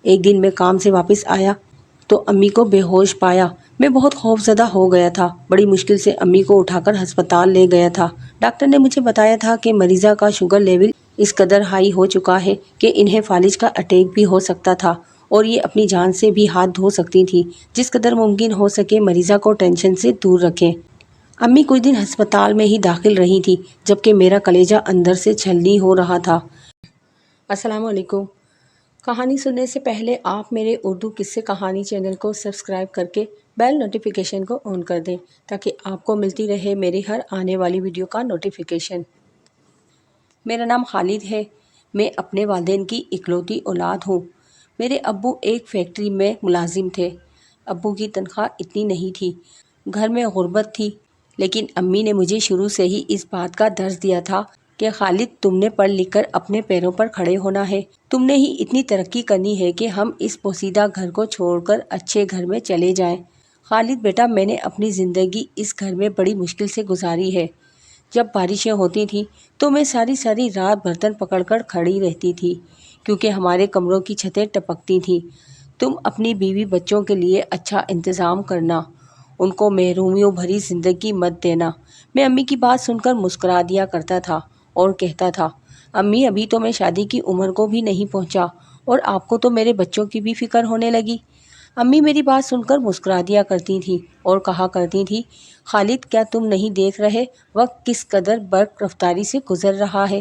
ایک دن میں کام سے واپس آیا تو امی کو بے ہوش پایا۔ میں بہت خوف زدہ ہو گیا تھا۔ بڑی مشکل سے امی کو اٹھا کر ہسپتال لے گیا تھا۔ ڈاکٹر نے مجھے بتایا تھا کہ مریضہ کا شوگر لیول اس قدر ہائی ہو چکا ہے کہ انہیں فالج کا اٹیک بھی ہو سکتا تھا اور یہ اپنی جان سے بھی ہاتھ دھو سکتی تھی۔ جس قدر ممکن ہو سکے مریضہ کو ٹینشن سے دور رکھیں۔ امی کچھ دن ہسپتال میں ہی داخل رہی تھی جبکہ میرا کلیجہ اندر سے چھلنی ہو رہا تھا۔ السلام علیکم۔ کہانی سننے سے پہلے آپ میرے اردو قصے کہانی چینل کو سبسکرائب کر کے بیل نوٹیفیکیشن کو آن کر دیں تاکہ آپ کو ملتی رہے میری ہر آنے والی ویڈیو کا نوٹیفیکیشن۔ میرا نام خالد ہے۔ میں اپنے والدین کی اکلوتی اولاد ہوں۔ میرے ابو ایک فیکٹری میں ملازم تھے۔ ابو کی تنخواہ اتنی نہیں تھی، گھر میں غربت تھی، لیکن امی نے مجھے شروع سے ہی اس بات کا درس دیا تھا کہ خالد تم نے پڑھ لکھ کر اپنے پیروں پر کھڑے ہونا ہے، تم نے ہی اتنی ترقی کرنی ہے کہ ہم اس پوسیدہ گھر کو چھوڑ کر اچھے گھر میں چلے جائیں۔ خالد بیٹا، میں نے اپنی زندگی اس گھر میں بڑی مشکل سے گزاری ہے۔ جب بارشیں ہوتی تھیں تو میں ساری ساری رات برتن پکڑ کر کھڑی رہتی تھی کیونکہ ہمارے کمروں کی چھتیں ٹپکتی تھیں۔ تم اپنی بیوی بچوں کے لیے اچھا انتظام کرنا، ان کو محرومیوں بھری زندگی مت دینا۔ میں امی کی بات سن کر مسکرا دیا کرتا تھا اور کہتا تھا، امی ابھی تو میں شادی کی عمر کو بھی نہیں پہنچا اور آپ کو تو میرے بچوں کی بھی فکر ہونے لگی۔ امی میری بات سن کر مسکرا دیا کرتی تھی اور کہا کرتی تھی، خالد کیا تم نہیں دیکھ رہے وقت کس قدر برق رفتاری سے گزر رہا ہے؟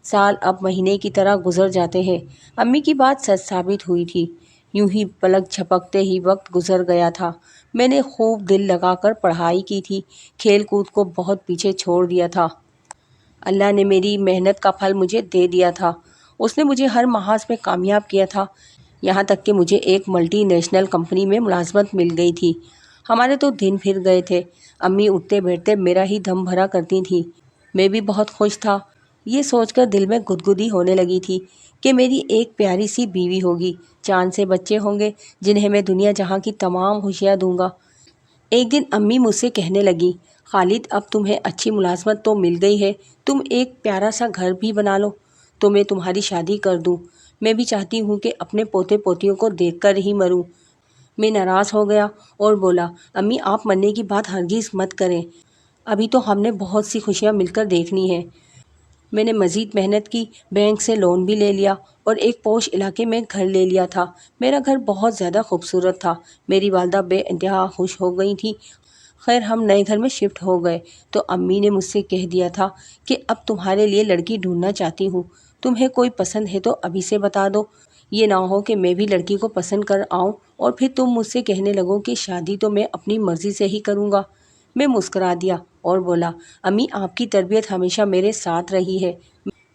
سال اب مہینے کی طرح گزر جاتے ہیں۔ امی کی بات سچ ثابت ہوئی تھی۔ یوں ہی پلک جھپکتے ہی وقت گزر گیا تھا۔ میں نے خوب دل لگا کر پڑھائی کی تھی، کھیل کود کو بہت پیچھے چھوڑ دیا تھا۔ اللہ نے میری محنت کا پھل مجھے دے دیا تھا۔ اس نے مجھے ہر محاذ میں کامیاب کیا تھا، یہاں تک کہ مجھے ایک ملٹی نیشنل کمپنی میں ملازمت مل گئی تھی۔ ہمارے تو دن پھر گئے تھے۔ امی اٹھتے بیٹھتے میرا ہی دم بھرا کرتی تھیں۔ میں بھی بہت خوش تھا۔ یہ سوچ کر دل میں گدگدی ہونے لگی تھی کہ میری ایک پیاری سی بیوی ہوگی، چاند سے بچے ہوں گے جنہیں میں دنیا جہاں کی تمام خوشیاں دوں گا۔ ایک دن امی مجھ سے کہنے لگی، خالد اب تمہیں اچھی ملازمت تو مل گئی ہے، تم ایک پیارا سا گھر بھی بنا لو تو میں تمہاری شادی کر دوں۔ میں بھی چاہتی ہوں کہ اپنے پوتے پوتیوں کو دیکھ کر ہی مروں۔ میں ناراض ہو گیا اور بولا، امی آپ مرنے کی بات ہرگز مت کریں، ابھی تو ہم نے بہت سی خوشیاں مل کر دیکھنی ہیں۔ میں نے مزید محنت کی، بینک سے لون بھی لے لیا اور ایک پوش علاقے میں گھر لے لیا تھا۔ میرا گھر بہت زیادہ خوبصورت تھا۔ میری والدہ بے انتہا خوش ہو گئی تھی۔ خیر ہم نئے گھر میں شفٹ ہو گئے تو امی نے مجھ سے کہہ دیا تھا کہ اب تمہارے لیے لڑکی ڈھونڈنا چاہتی ہوں، تمہیں کوئی پسند ہے تو ابھی سے بتا دو، یہ نہ ہو کہ میں بھی لڑکی کو پسند کر آؤں اور پھر تم مجھ سے کہنے لگو کہ شادی تو میں اپنی مرضی سے ہی کروں گا۔ میں مسکرا دیا اور بولا، امی آپ کی تربیت ہمیشہ میرے ساتھ رہی ہے،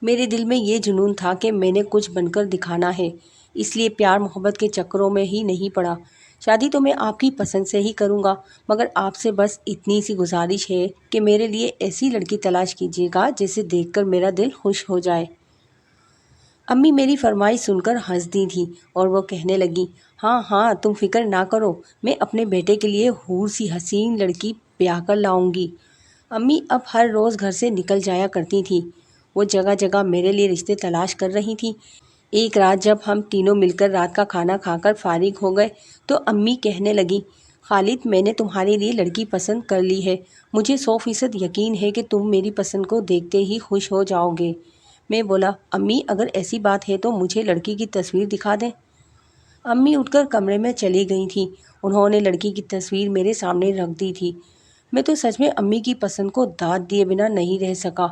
میرے دل میں یہ جنون تھا کہ میں نے کچھ بن کر دکھانا ہے، اس لیے پیار محبت کے چکروں میں ہی نہیں پڑا۔ شادی تو میں آپ کی پسند سے ہی کروں گا، مگر آپ سے بس اتنی سی گزارش ہے کہ میرے لیے ایسی لڑکی تلاش کیجیے گا جسے دیکھ کر میرا دل خوش ہو جائے۔ امی میری فرمائش سن کر ہنس دی تھی اور وہ کہنے لگی، ہاں ہاں تم فکر نہ کرو، میں اپنے بیٹے کے لیے حور سی حسین لڑکی بیاہ کر لاؤں گی۔ امی اب ہر روز گھر سے نکل جایا کرتی تھی۔ وہ جگہ جگہ میرے لیے رشتے تلاش کر رہی تھی۔ ایک رات جب ہم تینوں مل کر رات کا کھانا کھا کر فارغ ہو گئے تو امی کہنے لگی، خالد میں نے تمہارے لیے لڑکی پسند کر لی ہے، مجھے 100% یقین ہے کہ تم میری پسند کو دیکھتے ہی خوش ہو جاؤ گے۔ میں بولا، امی اگر ایسی بات ہے تو مجھے لڑکی کی تصویر دکھا دیں۔ امی اٹھ کر کمرے میں چلی گئی تھیں۔ انہوں نے لڑکی کی تصویر میرے سامنے رکھ دی تھی۔ میں تو سچ میں امی کی پسند کو داد دیے بنا نہیں رہ سکا۔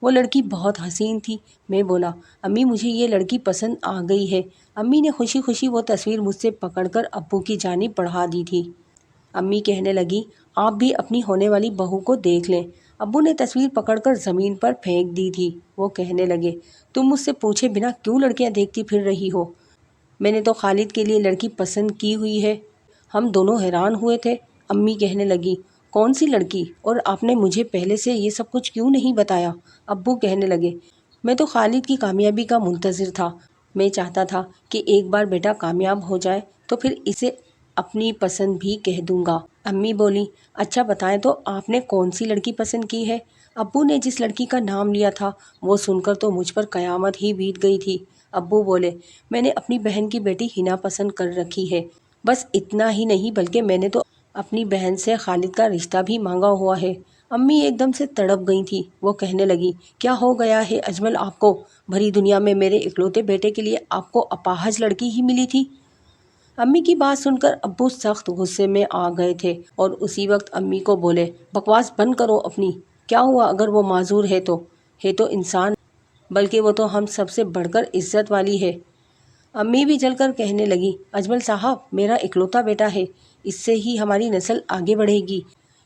وہ لڑکی بہت حسین تھی۔ میں بولا، امی مجھے یہ لڑکی پسند آ گئی ہے۔ امی نے خوشی خوشی وہ تصویر مجھ سے پکڑ کر ابو کی جانب بڑھا دی تھی۔ امی کہنے لگی، آپ بھی اپنی ہونے والی بہو کو دیکھ لیں۔ ابو نے تصویر پکڑ کر زمین پر پھینک دی تھی۔ وہ کہنے لگے، تم مجھ سے پوچھے بنا کیوں لڑکیاں دیکھتی پھر رہی ہو؟ میں نے تو خالد کے لیے لڑکی پسند کی ہوئی ہے۔ ہم دونوں حیران ہوئے تھے۔ امی کہنے لگی، کون سی لڑکی، اور آپ نے مجھے پہلے سے یہ سب کچھ کیوں نہیں بتایا؟ ابو کہنے لگے، میں تو خالد کی کامیابی کا منتظر تھا، میں چاہتا تھا کہ ایک بار بیٹا کامیاب ہو جائے تو پھر اسے اپنی پسند بھی کہہ دوں گا۔ امی بولی، اچھا بتائیں تو آپ نے کون سی لڑکی پسند کی ہے؟ ابو نے جس لڑکی کا نام لیا تھا وہ سن کر تو مجھ پر قیامت ہی بیت گئی تھی۔ ابو بولے، میں نے اپنی بہن کی بیٹی ہنا پسند کر رکھی ہے۔ بس اتنا ہی نہیں بلکہ میں نے تو اپنی بہن سے خالد کا رشتہ بھی مانگا ہوا ہے۔ امی ایک دم سے تڑپ گئی تھی۔ وہ کہنے لگی، کیا ہو گیا ہے اجمل آپ کو؟ بھری دنیا میں میرے اکلوتے بیٹے کے لیے آپ کو اپاہج لڑکی ہی ملی تھی۔ امی کی بات سن کر ابو سخت غصے میں آ گئے تھے اور اسی وقت امی کو بولے، بکواس بند کرو اپنی۔ کیا ہوا اگر وہ معذور ہے تو انسان، بلکہ وہ تو ہم سب سے بڑھ کر عزت والی ہے۔ امی بھی جل کر کہنے لگی، اجمل صاحب میرا اکلوتا بیٹا ہے، اس سے ہی ہماری نسل آگے بڑھے گی۔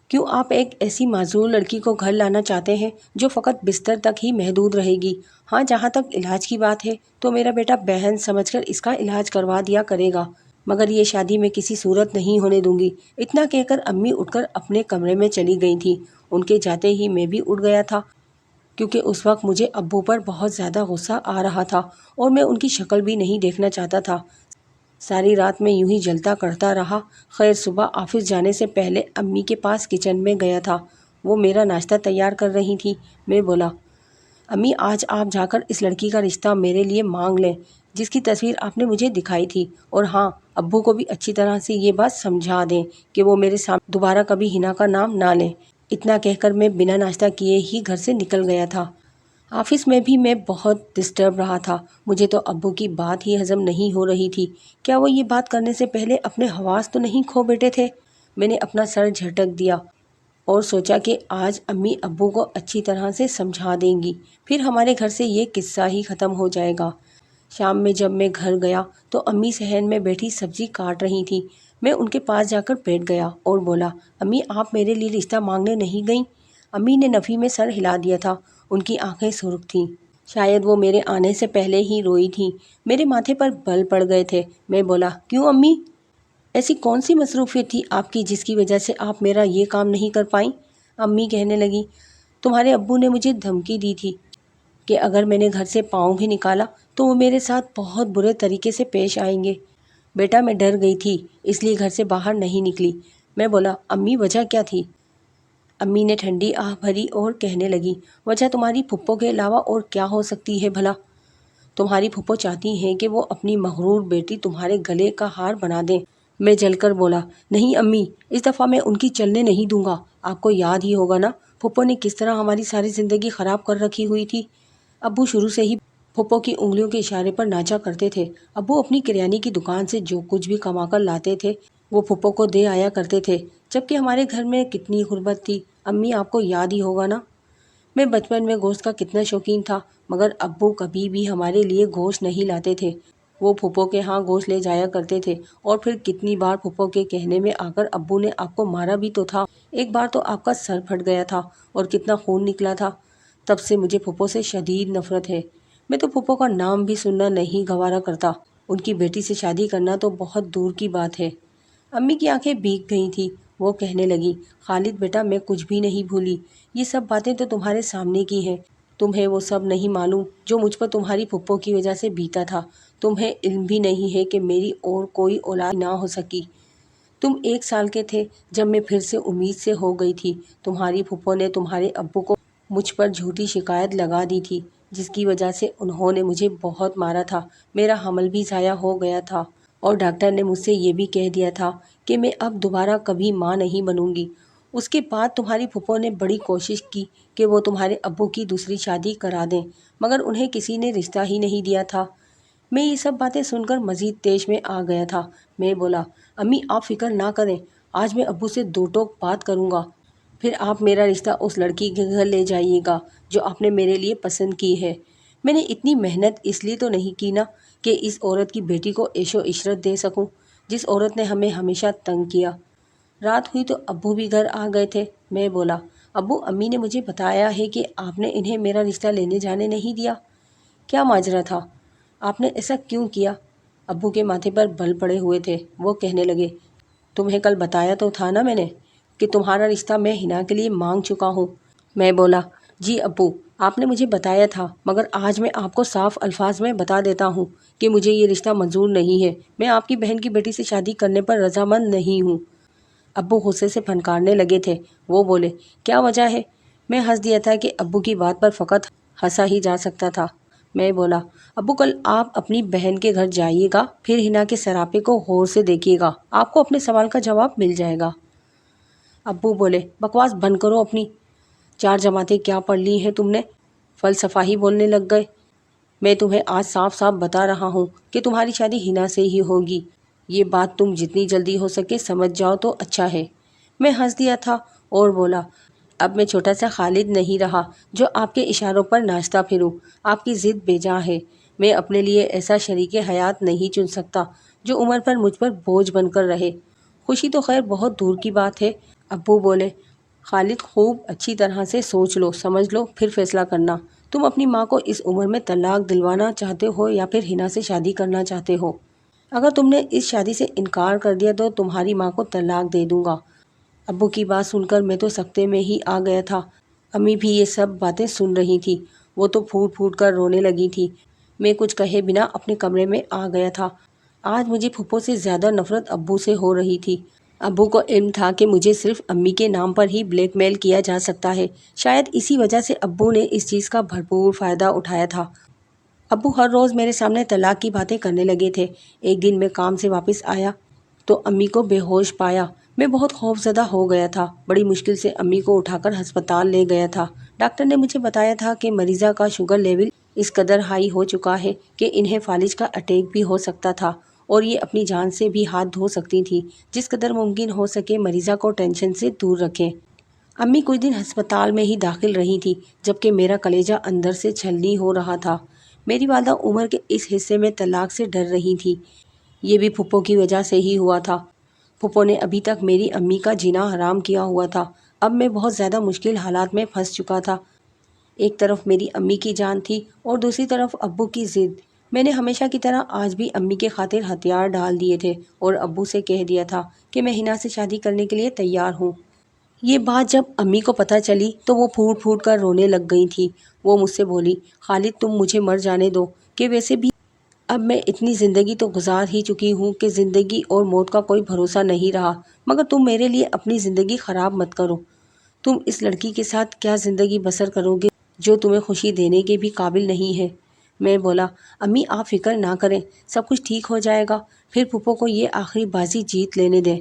کیوں آپ ایک ایسی معذور لڑکی کو گھر لانا چاہتے ہیں جو فقط بستر تک ہی محدود رہے گی؟ ہاں، جہاں تک علاج کی بات ہے تو میرا بیٹا بہن سمجھ کر اس کا علاج کروا دیا کرے گا، مگر یہ شادی میں کسی صورت نہیں ہونے دوں گی۔ اتنا کہہ کر امی اٹھ کر اپنے کمرے میں چلی گئی تھی۔ ان کے جاتے ہی میں بھی اٹھ گیا تھا، کیونکہ اس وقت مجھے ابو پر بہت زیادہ غصہ آ رہا تھا اور میں ان کی شکل بھی نہیں دیکھنا چاہتا تھا۔ ساری رات میں یوں ہی جلتا کرتا رہا۔ خیر، صبح آفس جانے سے پہلے امی کے پاس کچن میں گیا تھا۔ وہ میرا ناشتہ تیار کر رہی تھی۔ میں بولا، امی آج آپ جا کر اس لڑکی کا رشتہ میرے لیے مانگ لیں جس کی تصویر آپ نے مجھے دکھائی تھی، اور ہاں، ابو کو بھی اچھی طرح سے یہ بات سمجھا دیں کہ وہ میرے سامنے دوبارہ کبھی ہنا کا نام نہ لیں۔ اتنا کہہ کر میں بنا ناشتہ کیے ہی گھر سے نکل گیا تھا۔ آفس میں بھی میں بہت ڈسٹرب رہا تھا۔ مجھے تو ابو کی بات ہی ہضم نہیں ہو رہی تھی۔ کیا وہ یہ بات کرنے سے پہلے اپنے حواس تو نہیں کھو بیٹھے تھے؟ میں نے اپنا سر جھٹک دیا اور سوچا کہ آج امی ابو کو اچھی طرح سے سمجھا دیں گی، پھر ہمارے گھر سے یہ قصہ ہی ختم ہو جائے گا۔ شام میں جب میں گھر گیا تو امی صحن میں بیٹھی سبزی کاٹ رہی تھی۔ میں ان کے پاس جا کر بیٹھ گیا اور بولا، امی آپ میرے لیے رشتہ مانگنے نہیں گئیں؟ امی نے نفی میں سر ہلا دیا تھا۔ ان کی آنکھیں سرخ تھیں، شاید وہ میرے آنے سے پہلے ہی روئی تھیں۔ میرے ماتھے پر بل پڑ گئے تھے۔ میں بولا، کیوں امی؟ ایسی کون سی مصروفیت تھی آپ کی جس کی وجہ سے آپ میرا یہ کام نہیں کر پائیں؟ امی کہنے لگی، تمہارے ابو نے مجھے دھمکی دی تھی کہ اگر میں نے گھر سے پاؤں بھی نکالا تو وہ میرے ساتھ بہت برے طریقے سے پیش آئیں گے۔ بیٹا میں ڈر گئی تھی، اس لیے گھر سے باہر نہیں نکلی۔ میں بولا، امی وجہ کیا تھی؟ امی نے ٹھنڈی آہ بھری اور کہنے لگی، وجہ تمہاری پھپھو کے علاوہ اور کیا ہو سکتی ہے بھلا؟ تمہاری پھپھو چاہتی ہیں کہ وہ اپنی مغرور بیٹی تمہارے گلے کا ہار بنا دیں۔ میں جل کر بولا، نہیں امی، اس دفعہ میں ان کی چلنے نہیں دوں گا۔ آپ کو یاد ہی ہوگا نا پھپھو نے کس طرح ہماری ساری زندگی خراب کر رکھی ہوئی تھی۔ ابو شروع سے ہی پھپھو کی انگلیوں کے اشارے پر ناچا کرتے تھے۔ ابو اپنی کریانے کی دکان سے جو کچھ بھی کما کر لاتے تھے وہ پھپھو کو دے آیا کرتے تھے، جبکہ ہمارے گھر میں کتنی غربت تھی۔ امی آپ کو یاد ہی ہوگا نا میں بچپن میں گوشت کا کتنا شوقین تھا، مگر ابو کبھی بھی ہمارے لیے گوشت نہیں لاتے تھے۔ وہ پھپھو کے ہاں گوشت لے جایا کرتے تھے، اور پھر کتنی بار پھپھو کے کہنے میں آ کر ابو نے آپ کو مارا بھی تو تھا۔ ایک بار تو آپ کا سر پھٹ گیا تھا اور کتنا خون نکلا تھا۔ تب سے مجھے پھپھو سے شدید نفرت ہے۔ میں تو پھپھو کا نام بھی سننا نہیں گوارا کرتا۔ ان کی بیٹی سے شادی کرنا تو بہت دور کی بات ہے۔ امی کی آنکھیں بھیگ گئی تھیں۔ وہ کہنے لگی، خالد بیٹا میں کچھ بھی نہیں بھولی، یہ سب باتیں تو تمہارے سامنے کی ہیں۔ تمہیں وہ سب نہیں معلوم جو مجھ پر تمہاری پھپھو کی وجہ سے بیتا تھا۔ تمہیں علم بھی نہیں ہے کہ میری اور کوئی اولاد نہ ہو سکی۔ تم 1 سال کے تھے جب میں پھر سے امید سے ہو گئی تھی۔ تمہاری پھپھو نے تمہارے ابو کو مجھ پر جھوٹی شکایت لگا دی تھی، جس کی وجہ سے انہوں نے مجھے بہت مارا تھا۔ میرا حمل بھی ضائع ہو گیا تھا، اور ڈاکٹر نے مجھ سے یہ بھی کہہ دیا تھا کہ میں اب دوبارہ کبھی ماں نہیں بنوں گی۔ اس کے بعد تمہاری پھپھو نے بڑی کوشش کی کہ وہ تمہارے ابو کی دوسری شادی کرا دیں، مگر انہیں کسی نے رشتہ ہی نہیں دیا تھا۔ میں یہ سب باتیں سن کر مزید تیش میں آ گیا تھا۔ میں بولا، امی آپ فکر نہ کریں، آج میں ابو سے 2 ٹوک بات کروں گا، پھر آپ میرا رشتہ اس لڑکی کے گھر لے جائیے گا جو آپ نے میرے لیے پسند کی ہے۔ میں نے اتنی محنت اس لیے تو نہیں کی نا کہ اس عورت کی بیٹی کو عیش و عشرت دے سکوں جس عورت نے ہمیں ہمیشہ تنگ کیا۔ رات ہوئی تو ابو بھی گھر آ گئے تھے۔ میں بولا، ابو امی نے مجھے بتایا ہے کہ آپ نے انہیں میرا رشتہ لینے جانے نہیں دیا۔ کیا ماجرا تھا؟ آپ نے ایسا کیوں کیا؟ ابو کے ماتھے پر بل پڑے ہوئے تھے۔ وہ کہنے لگے، تمہیں کل بتایا تو تھا نا میں نے کہ تمہارا رشتہ میں ہنا کے لیے مانگ چکا ہوں۔ میں بولا، جی ابو آپ نے مجھے بتایا تھا، مگر آج میں آپ کو صاف الفاظ میں بتا دیتا ہوں کہ مجھے یہ رشتہ منظور نہیں ہے۔ میں آپ کی بہن کی بیٹی سے شادی کرنے پر رضامند نہیں ہوں۔ ابو غصے سے پھنکارنے لگے تھے۔ وہ بولے، کیا وجہ ہے؟ میں ہنس دیا تھا کہ ابو کی بات پر فقط ہنسا ہی جا سکتا تھا، میں بولا ابو کل آپ اپنی بہن کے گھر جائیے گا، پھر ہنا کے سراپے کو غور سے دیکھیے گا، آپ کو اپنے سوال کا جواب مل جائے گا۔ ابو بولے بکواس بند کرو اپنی، 4 جماعتیں کیا پڑھ لی ہیں تم نے، فلسفہ ہی بولنے لگ گئے۔ میں تمہیں آج صاف صاف بتا رہا ہوں کہ تمہاری شادی ہنا سے ہی ہوگی، یہ بات تم جتنی جلدی ہو سکے سمجھ جاؤ تو اچھا ہے۔ میں ہنس دیا تھا اور بولا اب میں چھوٹا سا خالد نہیں رہا جو آپ کے اشاروں پر ناچتا پھروں، آپ کی ضد بے جا ہے، میں اپنے لیے ایسا شریک حیات نہیں چن سکتا جو عمر پر مجھ پر بوجھ بن کر رہے۔ خوشی تو خیر بہت دور کی بات ہے۔ ابو بولے خالد خوب اچھی طرح سے سوچ لو، سمجھ لو، پھر فیصلہ کرنا، تم اپنی ماں کو اس عمر میں طلاق دلوانا چاہتے ہو یا پھر ہنا سے شادی کرنا چاہتے ہو؟ اگر تم نے اس شادی سے انکار کر دیا تو تمہاری ماں کو طلاق دے دوں گا۔ ابو کی بات سن کر میں تو سکتے میں ہی آ گیا تھا۔ امی بھی یہ سب باتیں سن رہی تھی، وہ تو پھوٹ پھوٹ کر رونے لگی تھی۔ میں کچھ کہے بنا اپنے کمرے میں آ گیا تھا۔ آج مجھے پھپھو سے زیادہ نفرت ابو سے ہو رہی تھی۔ ابو کو علم تھا کہ مجھے صرف امی کے نام پر ہی بلیک میل کیا جا سکتا ہے، شاید اسی وجہ سے ابو نے اس چیز کا بھرپور فائدہ اٹھایا تھا۔ ابو ہر روز میرے سامنے طلاق کی باتیں کرنے لگے تھے۔ ایک دن میں کام سے واپس آیا تو امی کو بے ہوش پایا۔ میں بہت خوف زدہ ہو گیا تھا، بڑی مشکل سے امی کو اٹھا کر ہسپتال لے گیا تھا۔ ڈاکٹر نے مجھے بتایا تھا کہ مریضہ کا شوگر لیول اس قدر ہائی ہو چکا ہے کہ انہیں فالج کا اٹیک بھی ہو سکتا تھا اور یہ اپنی جان سے بھی ہاتھ دھو سکتی تھی۔ جس قدر ممکن ہو سکے مریضہ کو ٹینشن سے دور رکھیں۔ امی کچھ دن ہسپتال میں ہی داخل رہی تھی جبکہ میرا کلیجہ اندر سے چھلنی ہو رہا تھا۔ میری والدہ عمر کے اس حصے میں طلاق سے ڈر رہی تھی۔ یہ بھی پھپھو کی وجہ سے ہی ہوا تھا۔ پھپھو نے ابھی تک میری امی کا جینا حرام کیا ہوا تھا۔ اب میں بہت زیادہ مشکل حالات میں پھنس چکا تھا۔ ایک طرف میری امی کی جان تھی اور دوسری طرف ابو کی ضد۔ میں نے ہمیشہ کی طرح آج بھی امی کے خاطر ہتھیار ڈال دیے تھے اور ابو سے کہہ دیا تھا کہ میں ہنا سے شادی کرنے کے لیے تیار ہوں۔ یہ بات جب امی کو پتہ چلی تو وہ پھوٹ پھوٹ کر رونے لگ گئی تھی۔ وہ مجھ سے بولی خالد تم مجھے مر جانے دو، کہ ویسے بھی اب میں اتنی زندگی تو گزار ہی چکی ہوں کہ زندگی اور موت کا کوئی بھروسہ نہیں رہا، مگر تم میرے لیے اپنی زندگی خراب مت کرو۔ تم اس لڑکی کے ساتھ کیا زندگی بسر کرو گے جو تمہیں خوشی دینے کے بھی قابل نہیں ہے؟ میں بولا امی آپ فکر نہ کریں، سب کچھ ٹھیک ہو جائے گا، پھر پھپھو کو یہ آخری بازی جیت لینے دیں۔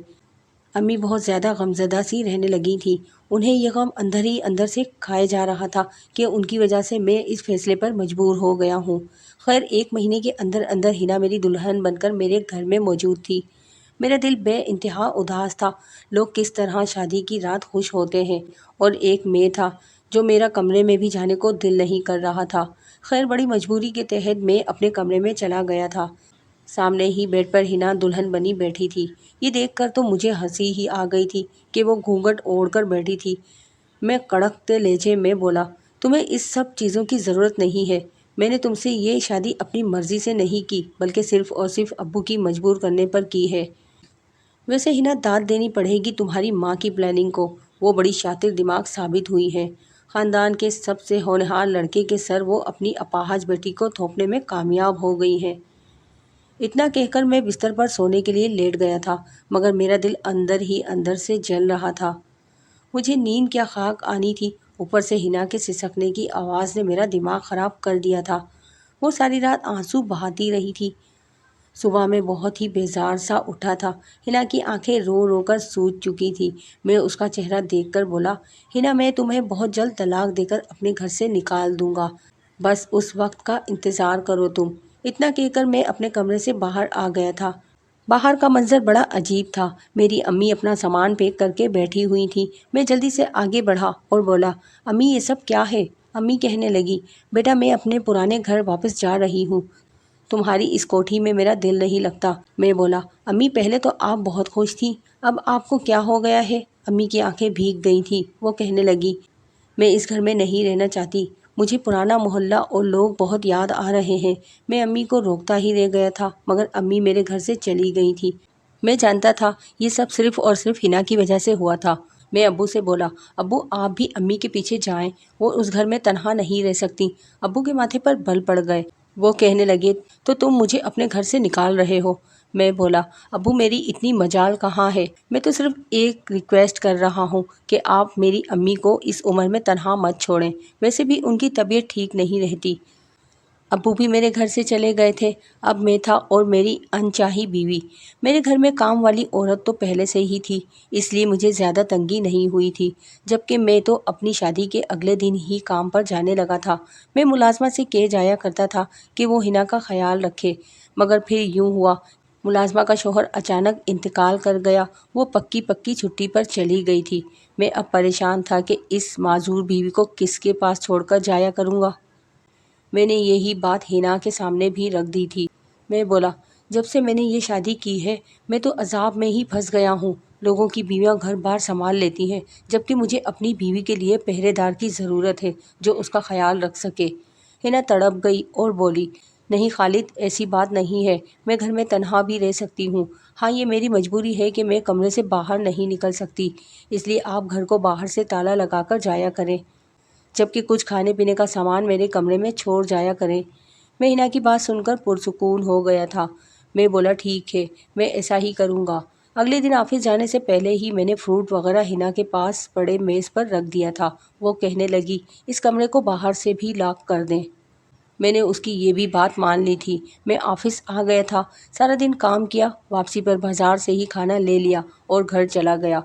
امی بہت زیادہ غمزدہ سی رہنے لگی تھی۔ انہیں یہ غم اندر ہی اندر سے کھائے جا رہا تھا کہ ان کی وجہ سے میں اس فیصلے پر مجبور ہو گیا ہوں۔ خیر 1 مہینے کے اندر اندر ہنا میری دلہن بن کر میرے گھر میں موجود تھی۔ میرا دل بے انتہا اداس تھا۔ لوگ کس طرح شادی کی رات خوش ہوتے ہیں اور ایک میں تھا جو میرا کمرے میں بھی جانے کو دل نہیں کر رہا تھا۔ خیر بڑی مجبوری کے تحت میں اپنے کمرے میں چلا گیا تھا۔ سامنے ہی بیڈ پر ہنا دلہن بنی بیٹھی تھی۔ یہ دیکھ کر تو مجھے ہنسی ہی آ گئی تھی کہ وہ گھونگھٹ اوڑھ کر بیٹھی تھی۔ میں کڑکتے لہجے میں بولا تمہیں اس سب چیزوں کی ضرورت نہیں ہے، میں نے تم سے یہ شادی اپنی مرضی سے نہیں کی بلکہ صرف اور صرف ابو کی مجبور کرنے پر کی ہے۔ ویسے ہنا داد دینی پڑے گی تمہاری ماں کی پلاننگ کو، وہ بڑی شاطر دماغ ثابت ہوئی ہے۔ خاندان کے سب سے ہونہار لڑکے کے سر وہ اپنی اپاہج بیٹی کو تھوپنے میں کامیاب ہو گئی ہیں۔ اتنا کہہ کر میں بستر پر سونے کے لیے لیٹ گیا تھا، مگر میرا دل اندر ہی اندر سے جل رہا تھا۔ مجھے نیند کیا خاک آنی تھی، اوپر سے ہنا کے سسکنے کی آواز نے میرا دماغ خراب کر دیا تھا۔ وہ ساری رات آنسو بہاتی رہی تھی۔ صبح میں بہت ہی بیزار سا اٹھا تھا۔ ہنا کی آنکھیں رو رو کر سوج چکی تھی۔ میں اس کا چہرہ دیکھ کر بولا ہنا میں تمہیں بہت جلد طلاق دے کر اپنے گھر سے نکال دوں گا، بس اس وقت کا انتظار کرو تم۔ اتنا کہہ کر میں اپنے کمرے سے باہر آ گیا تھا۔ باہر کا منظر بڑا عجیب تھا۔ میری امی اپنا سامان پیک کر کے بیٹھی ہوئی تھیں۔ میں جلدی سے آگے بڑھا اور بولا امی یہ سب کیا ہے؟ امی کہنے لگی بیٹا میں اپنے پرانے گھر واپس جا رہی ہوں، تمہاری اس کوٹھی میں میرا دل نہیں لگتا۔ میں بولا امی پہلے تو آپ بہت خوش تھیں، اب آپ کو کیا ہو گیا ہے؟ امی کی آنکھیں بھیگ گئی تھیں۔ وہ کہنے لگی میں اس گھر میں نہیں رہنا چاہتی، مجھے پرانا محلہ اور لوگ بہت یاد آ رہے ہیں۔ میں امی کو روکتا ہی رہ گیا تھا مگر امی میرے گھر سے چلی گئی تھی۔ میں جانتا تھا یہ سب صرف اور صرف ہنا کی وجہ سے ہوا تھا۔ میں ابو سے بولا ابو آپ بھی امی کے پیچھے جائیں، وہ اس گھر میں تنہا نہیں رہ سکتی۔ ابو کے ماتھے پر بل پڑ گئے۔ وہ کہنے لگے تو تم مجھے اپنے گھر سے نکال رہے ہو؟ میں بولا ابو میری اتنی مجال کہاں ہے، میں تو صرف ایک ریکویسٹ کر رہا ہوں کہ آپ میری امی کو اس عمر میں تنہا مت چھوڑیں، ویسے بھی ان کی طبیعت ٹھیک نہیں رہتی۔ ابو بھی میرے گھر سے چلے گئے تھے، اب میں تھا اور میری انچاہی بیوی۔ میرے گھر میں کام والی عورت تو پہلے سے ہی تھی، اس لیے مجھے زیادہ تنگی نہیں ہوئی تھی، جبکہ میں تو اپنی شادی کے اگلے دن ہی کام پر جانے لگا تھا۔ میں ملازمہ سے کہہ جایا کرتا تھا کہ وہ ہنا کا خیال رکھے، مگر پھر یوں ہوا، ملازمہ کا شوہر اچانک انتقال کر گیا، وہ پکی پکی چھٹی پر چلی گئی تھی۔ میں اب پریشان تھا کہ اس معذور بیوی کو کس کے پاس چھوڑ کر جایا کروں گا۔ میں نے یہی بات ہنا کے سامنے بھی رکھ دی تھی۔ میں بولا، جب سے میں نے یہ شادی کی ہے میں تو عذاب میں ہی پھنس گیا ہوں۔ لوگوں کی بیویاں گھر بار سنبھال لیتی ہیں، جبکہ مجھے اپنی بیوی کے لیے پہرے دار کی ضرورت ہے جو اس کا خیال رکھ سکے۔ ہنا تڑپ گئی اور بولی، نہیں خالد، ایسی بات نہیں ہے، میں گھر میں تنہا بھی رہ سکتی ہوں۔ ہاں، یہ میری مجبوری ہے کہ میں کمرے سے باہر نہیں نکل سکتی، اس لیے آپ گھر کو باہر سے تالا لگا کر جایا کریں، جبکہ کچھ کھانے پینے کا سامان میرے کمرے میں چھوڑ جایا کریں۔ میں ہنا کی بات سن کر پرسکون ہو گیا تھا۔ میں بولا، ٹھیک ہے، میں ایسا ہی کروں گا۔ اگلے دن آفس جانے سے پہلے ہی میں نے فروٹ وغیرہ ہنا کے پاس پڑے میز پر رکھ دیا تھا۔ وہ کہنے لگی، اس کمرے کو باہر سے بھی لاک کر دیں۔ میں نے اس کی یہ بھی بات مان لی تھی۔ میں آفس آ گیا تھا، سارا دن کام کیا، واپسی پر بازار سے ہی کھانا لے لیا اور گھر چلا گیا۔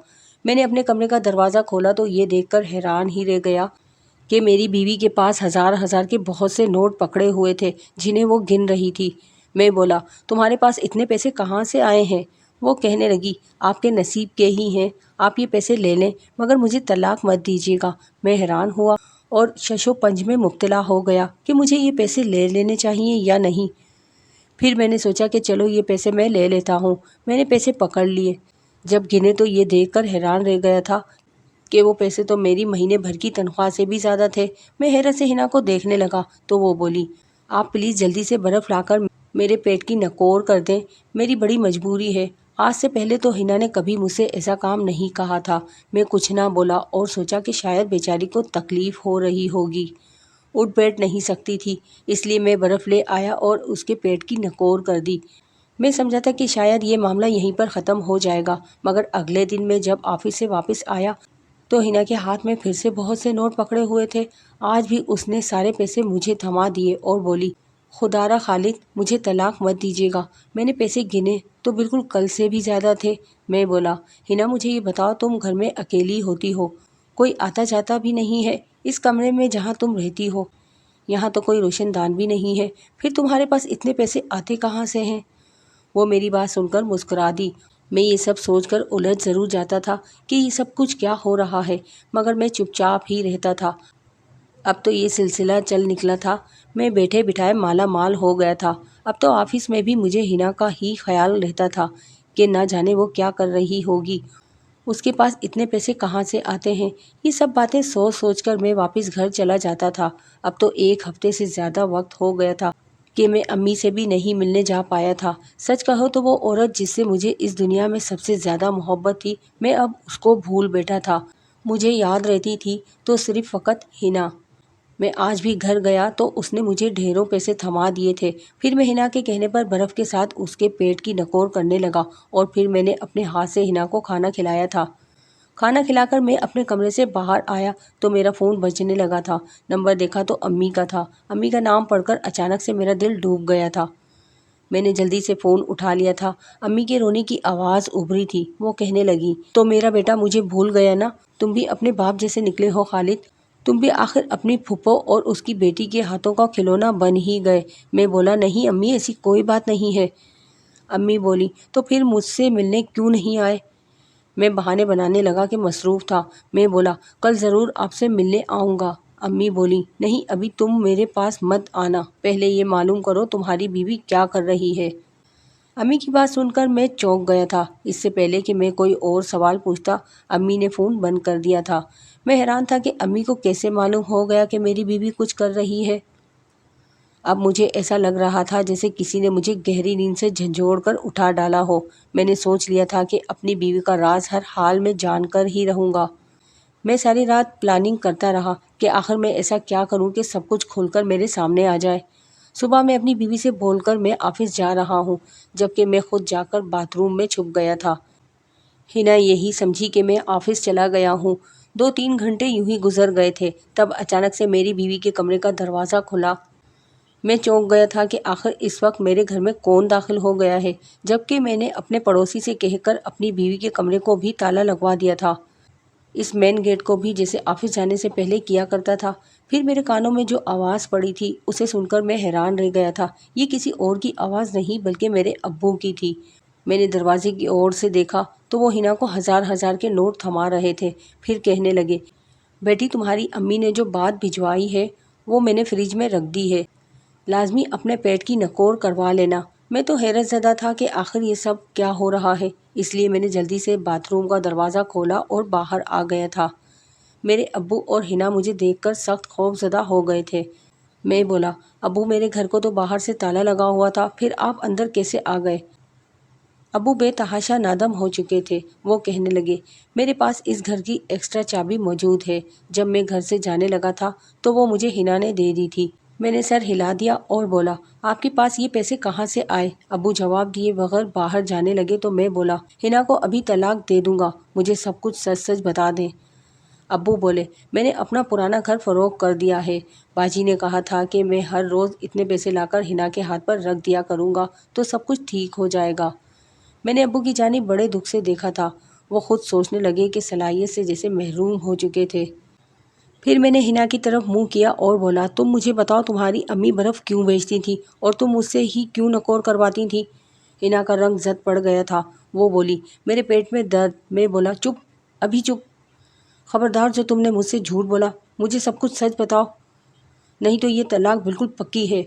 میں نے اپنے کمرے کا دروازہ کھولا تو یہ دیکھ کر حیران ہی رہ گیا کہ میری بیوی کے پاس ہزار ہزار کے بہت سے نوٹ پکڑے ہوئے تھے جنہیں وہ گن رہی تھی۔ میں بولا، تمہارے پاس اتنے پیسے کہاں سے آئے ہیں؟ وہ کہنے لگی، آپ کے نصیب کے ہی ہیں، آپ یہ پیسے لے لیں، مگر مجھے طلاق مت دیجیے گا۔ میں حیران ہوا اور شش و پنج میں مبتلا ہو گیا کہ مجھے یہ پیسے لے لینے چاہیے یا نہیں۔ پھر میں نے سوچا کہ چلو یہ پیسے میں لے لیتا ہوں۔ میں نے پیسے پکڑ لیے۔ جب گنے تو یہ دیکھ کر حیران رہ گیا تھا کہ وہ پیسے تو میری مہینے بھر کی تنخواہ سے بھی زیادہ تھے۔ میں حیرت سے ہنا کو دیکھنے لگا تو وہ بولی، آپ پلیز جلدی سے برف لا کر میرے پیٹ کی نکور کر دیں، میری بڑی مجبوری ہے۔ آج سے پہلے تو ہنا نے کبھی مجھ سے ایسا کام نہیں کہا تھا۔ میں کچھ نہ بولا اور سوچا کہ شاید بیچاری کو تکلیف ہو رہی ہوگی، اٹھ بیٹھ نہیں سکتی تھی، اس لیے میں برف لے آیا اور اس کے پیٹ کی نکور کر دی۔ میں سمجھا تھا کہ شاید یہ معاملہ یہیں پر ختم ہو جائے گا، مگر اگلے دن میں جب آفس سے واپس آیا تو ہنا کے ہاتھ میں پھر سے بہت سے نوٹ پکڑے ہوئے تھے۔ آج بھی اس نے سارے پیسے مجھے تھما دیے اور بولی، خدا را خالد، مجھے طلاق مت دیجیے گا۔ میں نے پیسے گنے تو بالکل کل سے بھی زیادہ تھے۔ میں بولا، ہنا مجھے یہ بتاؤ، تم گھر میں اکیلی ہوتی ہو، کوئی آتا جاتا بھی نہیں ہے اس کمرے میں جہاں تم رہتی ہو، یہاں تو کوئی روشن دان بھی نہیں ہے، پھر تمہارے پاس اتنے پیسے آتے کہاں سے ہیں؟ وہ میری بات سن کر مسکرا دی۔ میں یہ سب سوچ کر الجھ ضرور جاتا تھا کہ یہ سب کچھ کیا ہو رہا ہے، مگر میں چپ چاپ ہی رہتا تھا۔ اب تو یہ سلسلہ چل نکلا تھا، میں بیٹھے بٹھائے مالا مال ہو گیا تھا۔ اب تو آفس میں بھی مجھے ہنا کا ہی خیال رہتا تھا کہ نہ جانے وہ کیا کر رہی ہوگی، اس کے پاس اتنے پیسے کہاں سے آتے ہیں۔ یہ سب باتیں سوچ سوچ کر میں واپس گھر چلا جاتا تھا۔ اب تو ایک ہفتے سے زیادہ وقت ہو گیا تھا کہ میں امی سے بھی نہیں ملنے جا پایا تھا۔ سچ کہو تو وہ عورت جس سے مجھے اس دنیا میں سب سے زیادہ محبت تھی، میں اب اس کو بھول بیٹھا تھا۔ مجھے یاد رہتی تھی تو صرف فقط ہنا۔ میں آج بھی گھر گیا تو اس نے مجھے ڈھیروں پیسے تھما دیے تھے۔ پھر میں ہنا کے کہنے پر برف کے ساتھ اس کے پیٹ کی نکور کرنے لگا اور پھر میں نے اپنے ہاتھ سے ہنا کو کھانا کھلایا تھا۔ کھانا کھلا کر میں اپنے کمرے سے باہر آیا تو میرا فون بجنے لگا تھا۔ نمبر دیکھا تو امی کا تھا۔ امی کا نام پڑھ کر اچانک سے میرا دل ڈوب گیا تھا۔ میں نے جلدی سے فون اٹھا لیا تھا۔ امی کے رونے کی آواز ابھری تھی۔ وہ کہنے لگی، تو میرا بیٹا مجھے بھول گیا نا؟ تم بھی اپنے باپ جیسے نکلے ہو خالد، تم بھی آخر اپنی پھپھو اور اس کی بیٹی کے ہاتھوں کا کھلونا بن ہی گئے۔ میں بولا، نہیں امی، ایسی کوئی بات نہیں ہے۔ امی بولی، تو پھر مجھ سے ملنے کیوں نہیں آئے؟ میں بہانے بنانے لگا کہ مصروف تھا۔ میں بولا، کل ضرور آپ سے ملنے آؤں گا۔ امی بولی، نہیں ابھی تم میرے پاس مت آنا، پہلے یہ معلوم کرو تمہاری بیوی کیا کر رہی ہے۔ امی کی بات سن کر میں چونک گیا تھا۔ اس سے پہلے کہ میں کوئی اور سوال پوچھتا، امی نے فون بند کر دیا تھا۔ میں حیران تھا کہ امی کو کیسے معلوم ہو گیا کہ میری بیوی کچھ کر رہی ہے۔ اب مجھے ایسا لگ رہا تھا جیسے کسی نے مجھے گہری نیند سے جھنجھوڑ کر اٹھا ڈالا ہو۔ میں نے سوچ لیا تھا کہ اپنی بیوی کا راز ہر حال میں جان کر ہی رہوں گا۔ میں ساری رات پلاننگ کرتا رہا کہ آخر میں ایسا کیا کروں کہ سب کچھ کھل کر میرے سامنے آ جائے۔ صبح میں اپنی بیوی سے بول کر میں آفس جا رہا ہوں، جبکہ میں خود جا کر باتھ روم میں چھپ گیا تھا۔ ہنا یہی سمجھی کہ میں آفس چلا گیا ہوں۔ 2-3 گھنٹے یوں ہی گزر گئے تھے، تب اچانک سے میری بیوی کے کمرے کا دروازہ کھلا میں چونک گیا تھا کہ آخر اس وقت میرے گھر میں کون داخل ہو گیا ہے، جبکہ میں نے اپنے پڑوسی سے کہہ کر اپنی بیوی کے کمرے کو بھی تالا لگوا دیا تھا، اس مین گیٹ کو بھی جیسے آفس جانے سے پہلے کیا کرتا تھا۔ پھر میرے کانوں میں جو آواز پڑی تھی اسے سن کر میں حیران رہ گیا تھا۔ یہ کسی اور کی آواز نہیں بلکہ میرے ابو کی تھی۔ میں نے دروازے کی اور سے دیکھا تو وہ ہنا کو ہزار ہزار کے نوٹ تھما رہے تھے۔ پھر کہنے لگے، بیٹی تمہاری امی نے جو بات بھجوائی ہے وہ میں نے فریج میں رکھ دی ہے، لازمی اپنے پیٹ کی نکور کروا لینا۔ میں تو حیرت زدہ تھا کہ آخر یہ سب کیا ہو رہا ہے، اس لیے میں نے جلدی سے باتھ روم کا دروازہ کھولا اور باہر آ گیا تھا۔ میرے ابو اور ہنا مجھے دیکھ کر سخت خوف زدہ ہو گئے تھے۔ میں بولا، ابو میرے گھر کو تو باہر سے تالا لگا ہوا تھا، پھر آپ اندر کیسے آ گئے؟ ابو بے تحاشا نادم ہو چکے تھے۔ وہ کہنے لگے، میرے پاس اس گھر کی ایکسٹرا چابی موجود ہے، جب میں گھر سے جانے لگا تھا تو وہ مجھے ہنا نے دے دی تھی۔ میں نے سر ہلا دیا اور بولا، آپ کے پاس یہ پیسے کہاں سے آئے؟ ابو جواب دیے بغیر باہر جانے لگے تو میں بولا، ہنا کو ابھی طلاق دے دوں گا، مجھے سب کچھ سچ سچ بتا دیں۔ ابو بولے، میں نے اپنا پرانا گھر فروخت کر دیا ہے، باجی نے کہا تھا کہ میں ہر روز اتنے پیسے لا کر ہنا کے ہاتھ پر رکھ دیا کروں گا تو سب کچھ ٹھیک ہو جائے گا۔ میں نے ابو کی جانب بڑے دکھ سے دیکھا تھا، وہ خود سوچنے لگے کہ صلاحیت سے جیسے محروم ہو چکے تھے۔ پھر میں نے ہنا کی طرف منہ کیا اور بولا، تم مجھے بتاؤ تمہاری امی برف کیوں بیچتی تھی اور تم مجھ سے ہی کیوں نکور کرواتی تھی؟ ہنا کا رنگ زد پڑ گیا تھا۔ وہ بولی، میرے پیٹ میں درد۔ میں بولا، چپ، ابھی چپ، خبردار جو تم نے مجھ سے جھوٹ بولا، مجھے سب کچھ سچ بتاؤ، نہیں تو یہ طلاق بالکل پکی ہے۔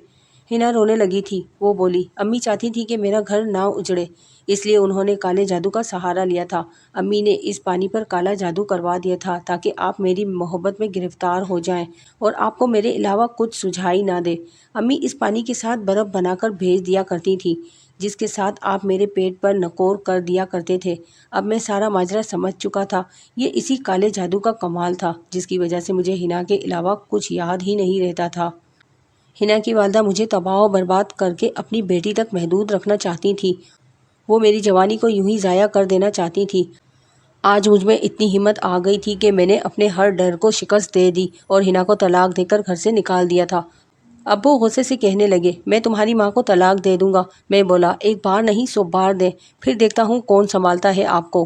ہنا رونے لگی تھی۔ وہ بولی، امی چاہتی تھی کہ میرا گھر نہ اجڑے، اس لیے انہوں نے کالے جادو کا سہارا لیا تھا۔ امی نے اس پانی پر کالا جادو کروا دیا تھا تاکہ آپ میری محبت میں گرفتار ہو جائیں اور آپ کو میرے علاوہ کچھ سجھائی نہ دے۔ امی اس پانی کے ساتھ برف بنا کر بھیج دیا کرتی تھی جس کے ساتھ آپ میرے پیٹ پر نکور کر دیا کرتے تھے۔ اب میں سارا ماجرا سمجھ چکا تھا، یہ اسی کالے جادو کا کمال تھا جس کی وجہ سے مجھے ہنا کے علاوہ کچھ یاد ہی نہیں رہتا تھا۔ ہنا کی والدہ مجھے تباہ و برباد کر کے اپنی بیٹی تک محدود رکھنا چاہتی تھی، وہ میری جوانی کو یوں ہی ضائع کر دینا چاہتی تھی۔ آج مجھ میں اتنی ہمت آ گئی تھی کہ میں نے اپنے ہر ڈر کو شکست دے دی اور ہنا کو طلاق دے کر گھر سے نکال دیا تھا۔ ابو غصے سے کہنے لگے، میں تمہاری ماں کو طلاق دے دوں گا۔ میں بولا، ایک بار نہیں 100 بار دیں، پھر دیکھتا ہوں کون سنبھالتا ہے آپ کو۔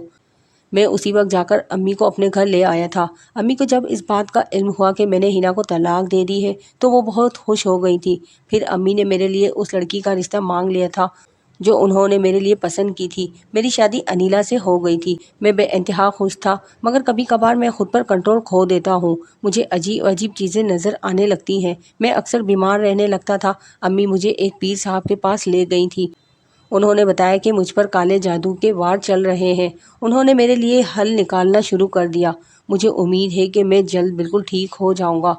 میں اسی وقت جا کر امی کو اپنے گھر لے آیا تھا۔ امی کو جب اس بات کا علم ہوا کہ میں نے ہنا کو طلاق دے دی ہے تو وہ بہت خوش ہو گئی تھی۔ پھر امی نے میرے لیے اس لڑکی کا رشتہ مانگ لیا تھا جو انہوں نے میرے لیے پسند کی تھی۔ میری شادی انیلا سے ہو گئی تھی۔ میں بے انتہا خوش تھا، مگر کبھی کبھار میں خود پر کنٹرول کھو دیتا ہوں، مجھے عجیب عجیب چیزیں نظر آنے لگتی ہیں، میں اکثر بیمار رہنے لگتا تھا۔ امی مجھے ایک پیر صاحب کے پاس لے گئی تھی، انہوں نے بتایا کہ مجھ پر کالے جادو کے وار چل رہے ہیں۔ انہوں نے میرے لیے حل نکالنا شروع کر دیا۔ مجھے امید ہے کہ میں جلد بالکل ٹھیک ہو جاؤں گا۔